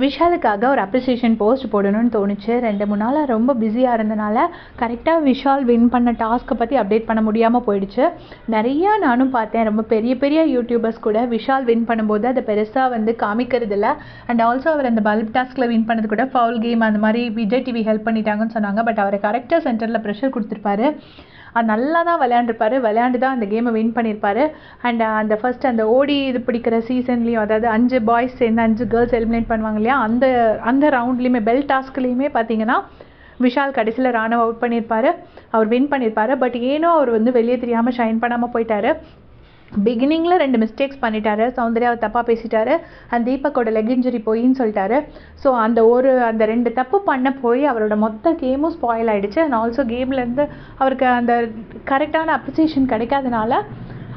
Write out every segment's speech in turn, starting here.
விஷாலுக்காக ஒரு appreciation post போடணும்னு தோணுச்சு. 2-3 நாளாக ரொம்ப பிஸியாக இருந்தனால கரெக்டாக விஷால் வின் பண்ண டாஸ்க்கை பற்றி அப்டேட் பண்ண முடியாமல் போயிடுச்சு. நிறையா நானும் பார்த்தேன். ரொம்ப பெரிய பெரிய யூடியூபர்ஸ் கூட விஷால் வின் பண்ணும்போது அதை பெருசாக காமிக்கிறது இல்லை. அண்ட் ஆல்சோ அவர் அந்த பல்ப் டாஸ்கில் வின் பண்ணது கூட ஃபவுல் கேம் அந்த மாதிரி விஜய் டிவி ஹெல்ப் பண்ணிட்டாங்கன்னு சொன்னாங்க. பட் அவரை கரெக்டாக சென்டரில் ப்ரெஷர் கொடுத்துருப்பாரு. அது நல்லா தான் விளையாண்டு தான் அந்த கேமை வின் பண்ணியிருப்பாரு. அண்ட் அந்த ஃபர்ஸ்ட் அந்த ஓடி இது பிடிக்கிற சீசன்லேயும், அதாவது 5 பாய்ஸ் சேர்ந்து 5 கேர்ள்ஸ் எலிமினேட் பண்ணுவாங்க இல்லையா, அந்த ரவுண்ட்லேயுமே பெல் டாஸ்க்லேயுமே பார்த்தீங்கன்னா விஷால் கடைசியில் ராணுவ அவுட் பண்ணியிருப்பாரு. அவர் வின் பண்ணியிருப்பாரு. பட் ஏனோ அவர் வெளியே தெரியாமல் ஷைன் பண்ணாமல் போயிட்டாரு. பிகினிங்கில் 2 மிஸ்டேக்ஸ் பண்ணிட்டாரு. சௌந்தர்யாவை தப்பாக பேசிட்டாரு. அண்ட் தீபக்கோட லெக் இன்ஜுரி போயின்னு சொல்லிட்டாரு. ஸோ அந்த 2 தப்பு பண்ண போய் அவரோட மொத்த கேமும் ஸ்பாயில் ஆகிடுச்சு. அண்ட் ஆல்சோ கேம்லேருந்து அவருக்கு அந்த கரெக்டான அப்ரிசியேஷன் கிடைக்காதனால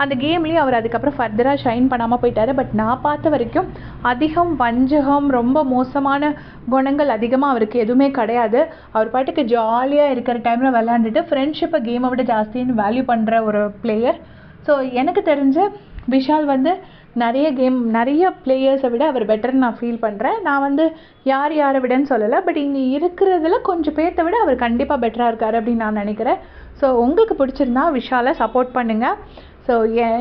அந்த கேம்லேயும் அவர் அதுக்கப்புறம் ஃபர்தராக ஷைன் பண்ணாமல் போயிட்டார். பட் நான் பார்த்த வரைக்கும் அதிகம் வஞ்சகம், ரொம்ப மோசமான குணங்கள் அதிகமாக அவருக்கு எதுவுமே கிடையாது. அவர் பாட்டுக்கு ஜாலியாக இருக்கிற டைமில் விளையாண்டுட்டு ஃப்ரெண்ட்ஷிப்பை கேமை விட ஜாஸ்தின்னு வேல்யூ பண்ணுற ஒரு பிளேயர். ஸோ எனக்கு தெரிஞ்ச விஷால் நிறைய பிளேயர்ஸை விட அவர் பெட்டர்னு நான் ஃபீல் பண்ணுறேன். நான் யாரை விடன்னு சொல்லலை. பட் இங்கே இருக்கிறதுல கொஞ்சம் பேர்த்தை விட அவர் கண்டிப்பாக பெட்டராக இருக்கார் அப்படின்னு நான் நினைக்கிறேன். ஸோ உங்களுக்கு பிடிச்சிருந்தா விஷாலை சப்போர்ட் பண்ணுங்கள். ஸோ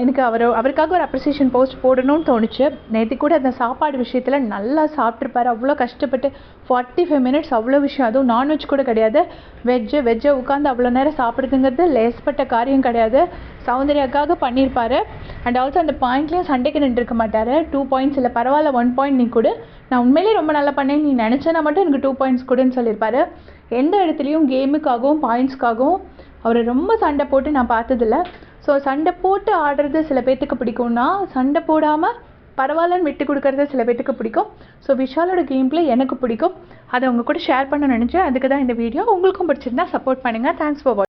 எனக்கு அவருக்காக ஒரு அப்ரிசியேஷன் போஸ்ட் போடணும்னு தோணுச்சு. நேற்று கூட அந்த சாப்பாடு விஷயத்தில் நல்லா சாப்பிட்ருப்பாரு. அவ்வளோ கஷ்டப்பட்டு 45 மினிட்ஸ் அவ்வளோ விஷயம், அதுவும் நான்வெஜ் கூட கிடையாது, வெஜ்ஜை உட்காந்து அவ்வளோ நேரம் சாப்பிடுதுங்கிறது லேஸ்பட்ட காரியம் கிடையாது. சௌந்தர்யாக்காக பண்ணியிருப்பாரு. அண்ட் ஆல்சோ அந்த பாயிண்ட்லேயும் சண்டைக்கு நின்றுருக்க மாட்டார். 2 பாயிண்ட்ஸ் இல்லை பரவாயில்ல, 1 பாயிண்ட் நீ கொடு, நான் உண்மையிலேயே ரொம்ப நல்லா பண்ணேன், நீ நினச்சேன்னா மட்டும் எனக்கு 2 பாயிண்ட்ஸ் கொடுன்னு சொல்லியிருப்பாரு. எந்த இடத்துலையும் கேமுக்காகவும் பாயிண்ட்ஸ்க்காகவும் அவர் ரொம்ப சண்டை போட்டு நான் பார்த்ததில்ல. ஸோ சண்டை போட்டு ஆடுறது சில பேர்த்துக்கு பிடிக்கும்னா, சண்டை போடாமல் பரவாயில்லன்னு விட்டு கொடுக்கறது சில பேர்த்துக்கு பிடிக்கும். ஸோ விஷாலோட கேம் பிளே எனக்கு பிடிக்கும். அதை உங்கள் கூட ஷேர் பண்ண நினச்சேன். அதுக்கு தான் இந்த வீடியோ. உங்களுக்கும் பிடிச்சிருந்தா சப்போர்ட் பண்ணுங்கள். தேங்க்ஸ் ஃபார் வாட்சிங்.